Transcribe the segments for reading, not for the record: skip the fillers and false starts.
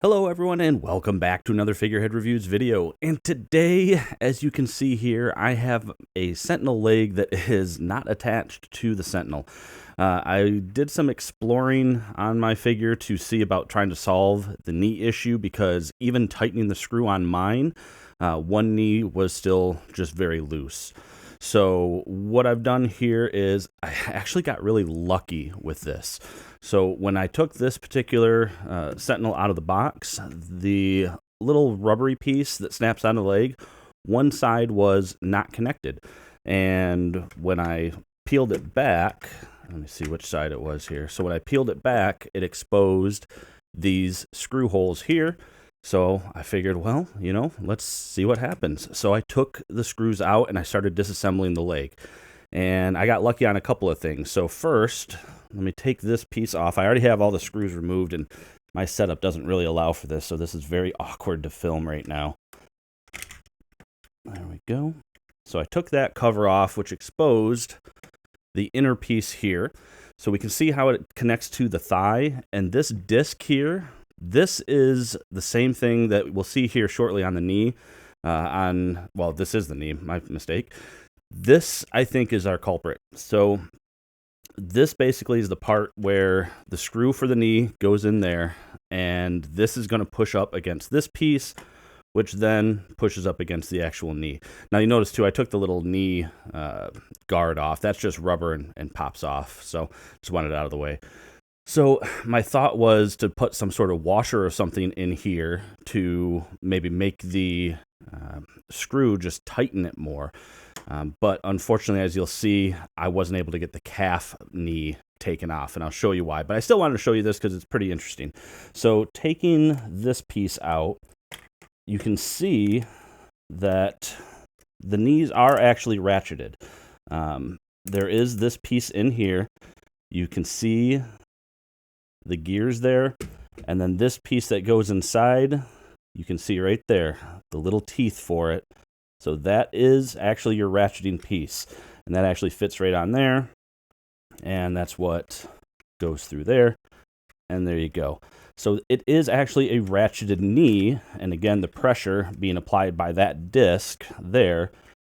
Hello everyone and welcome back to another Figurehead Reviews video. And today, as you can see here, I have a Sentinel leg that is not attached to the Sentinel. I did some exploring on my figure to see about trying to solve the knee issue because even tightening the screw on mine, one knee was still just very loose. So what I've done here is I actually got really lucky with this. So when I took this particular Sentinel out of the box, the little rubbery piece that snaps on the leg, one side was not connected. And when I peeled it back, let me see which side it was here. So when I peeled it back, it exposed these screw holes here. So I figured, well, let's see what happens. So I took the screws out and I started disassembling the leg. And I got lucky on a couple of things. So first, let me take this piece off. I already have all the screws removed and my setup doesn't really allow for this. So this is very awkward to film right now. There we go. So I took that cover off, which exposed the inner piece here. So we can see how it connects to the thigh. And this disc here, this is the same thing that we'll see here shortly on the knee. Well, this is the knee, my mistake. This, I think, is our culprit. So this basically is the part where the screw for the knee goes in there, and this is going to push up against this piece, which then pushes up against the actual knee. Now, you notice, too, I took the little knee guard off. That's just rubber and pops off, so just wanted it out of the way. So my thought was to put some sort of washer or something in here to maybe make the screw just tighten it more. But unfortunately, as you'll see, I wasn't able to get the calf knee taken off, and I'll show you why. But I still wanted to show you this because it's pretty interesting. So taking this piece out, you can see that the knees are actually ratcheted. There is this piece in here. You can see the gears there, and then this piece that goes inside, you can see right there, the little teeth for it. So that is actually your ratcheting piece, and that actually fits right on there, and that's what goes through there, and there you go. So it is actually a ratcheted knee, and again, the pressure being applied by that disc there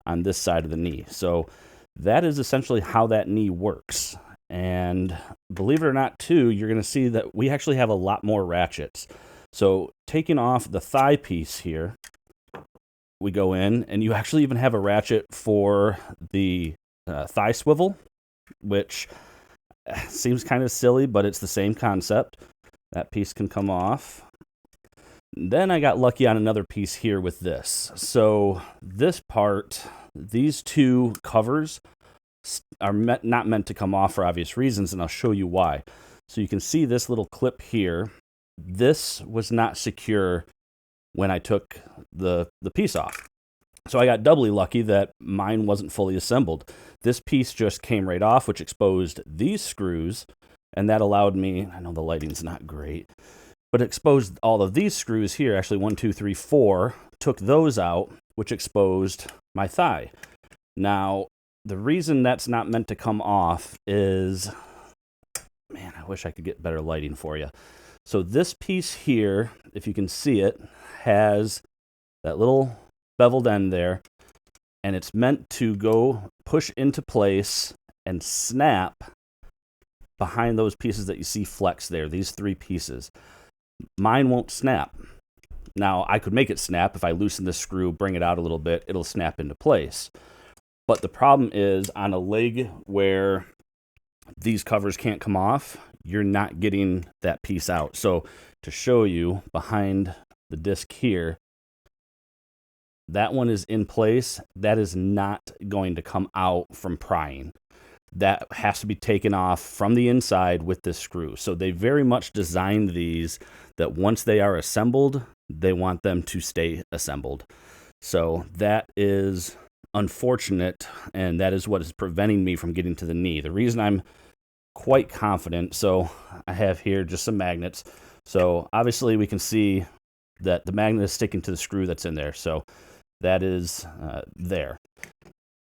on this side of the knee. So that is essentially how that knee works. And believe it or not, too, you're going to see that we actually have a lot more ratchets. So taking off the thigh piece here, we go in, and you actually even have a ratchet for the thigh swivel, which seems kind of silly, but it's the same concept. That piece can come off. Then I got lucky on another piece here with this. So this part, these two covers are not meant to come off for obvious reasons, and I'll show you why. So you can see this little clip here. This was not secure when I took the piece off. So I got doubly lucky that mine wasn't fully assembled. This piece just came right off, which exposed these screws, and that allowed me, I know the lighting's not great, but exposed all of these screws here, actually 1, 2, 3, 4, took those out, which exposed my thigh. Now, the reason that's not meant to come off is, man, I wish I could get better lighting for you. So this piece here, if you can see it, has that little beveled end there, and it's meant to go push into place and snap behind those pieces that you see flex there, these three pieces. Mine won't snap. Now, I could make it snap. If I loosen this screw, bring it out a little bit, it'll snap into place. But the problem is on a leg where these covers can't come off, you're not getting that piece out. So to show you behind the disc here, that one is in place. That is not going to come out from prying. That has to be taken off from the inside with this screw. So they very much designed these that once they are assembled, they want them to stay assembled. So that is unfortunate, and that is what is preventing me from getting to the knee. The reason I'm quite confident, so I have here just some magnets. So obviously we can see that the magnet is sticking to the screw that's in there. So that is there.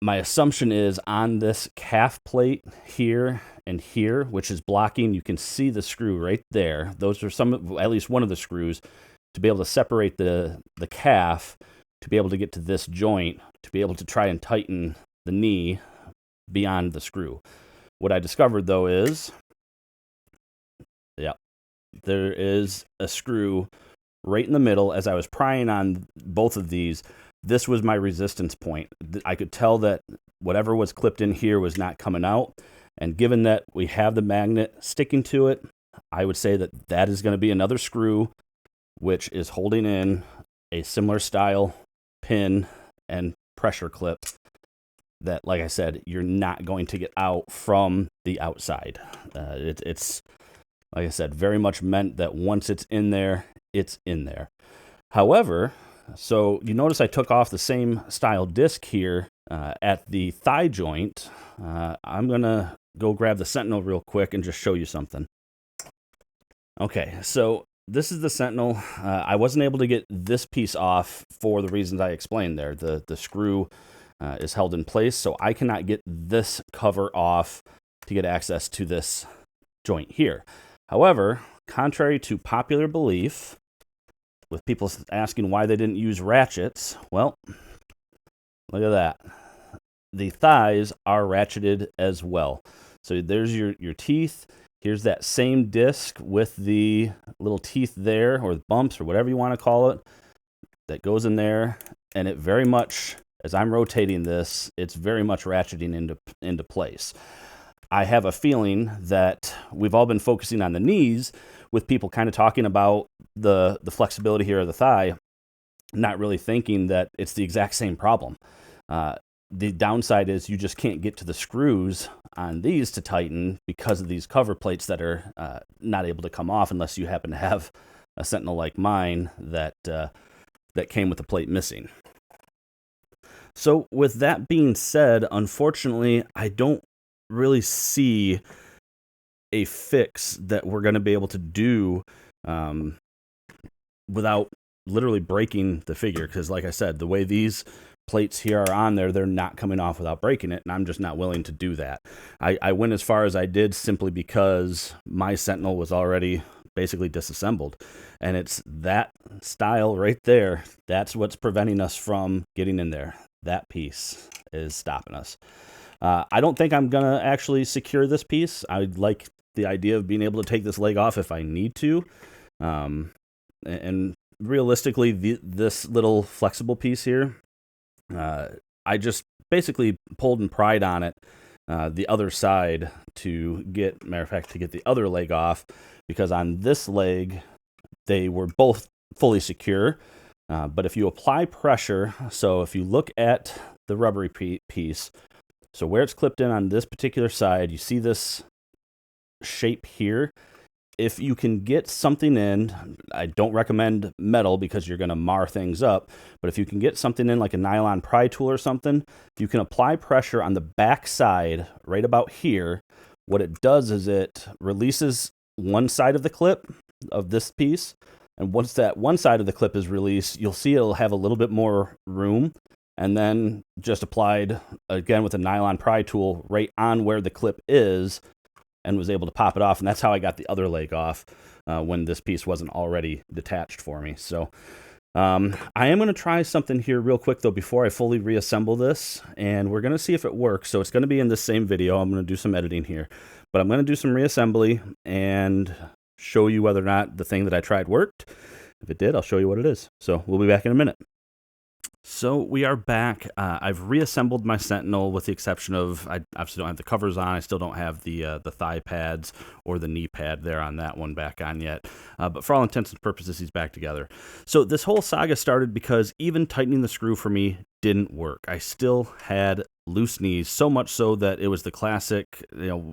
my assumption is on this calf plate here and here, which is blocking, you can see the screw right there. Those are at least one of the screws to be able to separate the calf, to be able to get to this joint, to be able to try and tighten the knee beyond the screw. What I discovered though is, yeah, there is a screw right in the middle. As I was prying on both of these, this was my resistance point. I could tell that whatever was clipped in here was not coming out. And given that we have the magnet sticking to it, I would say that that is going to be another screw, which is holding in a similar style pin and pressure clip that, like I said, you're not going to get out from the outside. It's, like I said, very much meant that once it's in there, it's in there. However, so you notice I took off the same style disc here at the thigh joint. I'm going to go grab the Sentinel real quick and just show you something. Okay, so this is the Sentinel. I wasn't able to get this piece off for the reasons I explained there. The screw is held in place, so I cannot get this cover off to get access to this joint here. However, contrary to popular belief, with people asking why they didn't use ratchets, well, look at that. The thighs are ratcheted as well. So there's your teeth. Here's that same disc with the little teeth there, or bumps, or whatever you want to call it, that goes in there. And it very much, as I'm rotating this, it's very much ratcheting into place. I have a feeling that we've all been focusing on the knees, with people kind of talking about the flexibility here of the thigh, not really thinking that it's the exact same problem. The downside is you just can't get to the screws on these to tighten because of these cover plates that are not able to come off unless you happen to have a Sentinel like mine that came with the plate missing. So with that being said, unfortunately, I don't really see a fix that we're going to be able to do without literally breaking the figure, because like I said, the way these plates here are on there, they're not coming off without breaking it, and I'm just not willing to do that. I went as far as I did simply because my Sentinel was already basically disassembled, and it's that style right there that's what's preventing us from getting in there. That piece is stopping us. I don't think I'm gonna actually secure this piece. I like the idea of being able to take this leg off if I need to, and realistically, this little flexible piece here, I just basically pulled and pried on it the other side to get, matter of fact, to get the other leg off, because on this leg, they were both fully secure. But if you apply pressure, so if you look at the rubbery piece, so where it's clipped in on this particular side, you see this shape here. If you can get something in, I don't recommend metal because you're going to mar things up, but if you can get something in like a nylon pry tool or something, if you can apply pressure on the back side right about here, what it does is it releases one side of the clip of this piece, and once that one side of the clip is released, you'll see it'll have a little bit more room, and then just applied again with a nylon pry tool right on where the clip is, and was able to pop it off. And that's how I got the other leg off when this piece wasn't already detached for me. So I am going to try something here real quick, though, before I fully reassemble this. And we're going to see if it works. So it's going to be in this same video. I'm going to do some editing here. But I'm going to do some reassembly and show you whether or not the thing that I tried worked. If it did, I'll show you what it is. So we'll be back in a minute. So we are back. I've reassembled my Sentinel with the exception of, I obviously don't have the covers on. I still don't have the thigh pads or the knee pad there on that one back on yet. But for all intents and purposes, he's back together. So this whole saga started because even tightening the screw for me didn't work. I still had loose knees, so much so that it was the classic,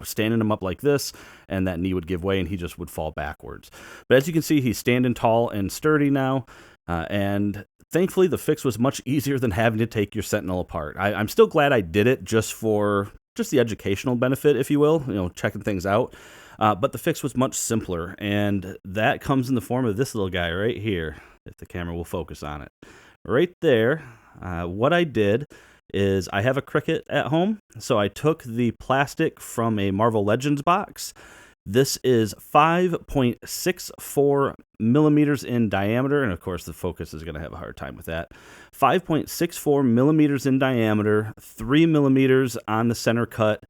standing him up like this, and that knee would give way and he just would fall backwards. But as you can see, he's standing tall and sturdy now. And thankfully, the fix was much easier than having to take your Sentinel apart. I'm still glad I did it just for the educational benefit, if you will, checking things out. But the fix was much simpler, and that comes in the form of this little guy right here, if the camera will focus on it. Right there, what I did is I have a Cricut at home, so I took the plastic from a Marvel Legends box. This is 5.64 millimeters in diameter, and of course the focus is going to have a hard time with that. 5.64 millimeters in diameter, 3 millimeters on the center cut,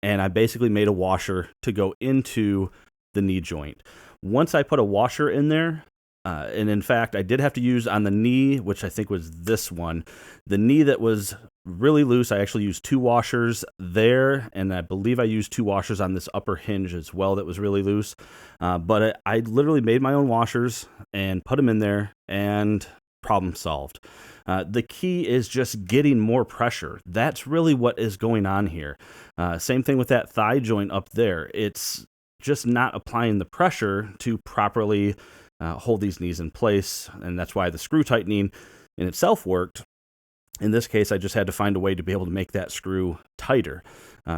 and I basically made a washer to go into the knee joint. Once I put a washer in there, and in fact, I did have to use on the knee, which I think was this one, the knee that was really loose. I actually used 2 washers there, and I believe I used 2 washers on this upper hinge as well that was really loose. But I literally made my own washers and put them in there, and problem solved. The key is just getting more pressure. That's really what is going on here. Same thing with that thigh joint up there. It's just not applying the pressure to properly hold these knees in place, and that's why the screw tightening in itself worked. In this case, I just had to find a way to be able to make that screw tighter.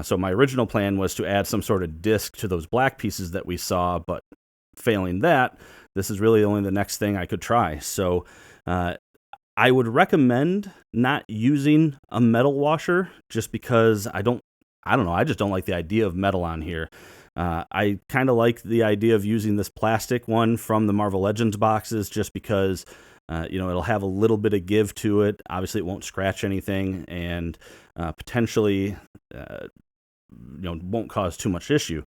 So my original plan was to add some sort of disc to those black pieces that we saw, but failing that, this is really only the next thing I could try. So I would recommend not using a metal washer just because I don't know, I just don't like the idea of metal on here. I kind of like the idea of using this plastic one from the Marvel Legends boxes just because, it'll have a little bit of give to it. Obviously, it won't scratch anything, and potentially, won't cause too much issue.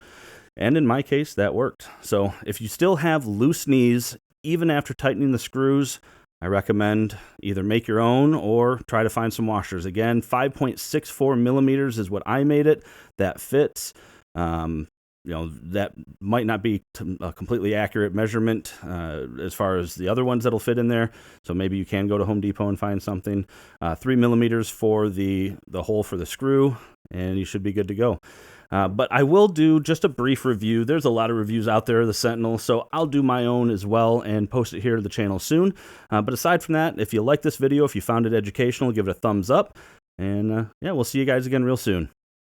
And in my case, that worked. So if you still have loose knees, even after tightening the screws, I recommend either make your own or try to find some washers. Again, 5.64 millimeters is what I made it. That fits. That might not be a completely accurate measurement as far as the other ones that'll fit in there. So maybe you can go to Home Depot and find something. 3 millimeters for the hole for the screw, and you should be good to go. But I will do just a brief review. There's a lot of reviews out there of the Sentinel, so I'll do my own as well and post it here to the channel soon. But aside from that, if you like this video, if you found it educational, give it a thumbs up. And we'll see you guys again real soon.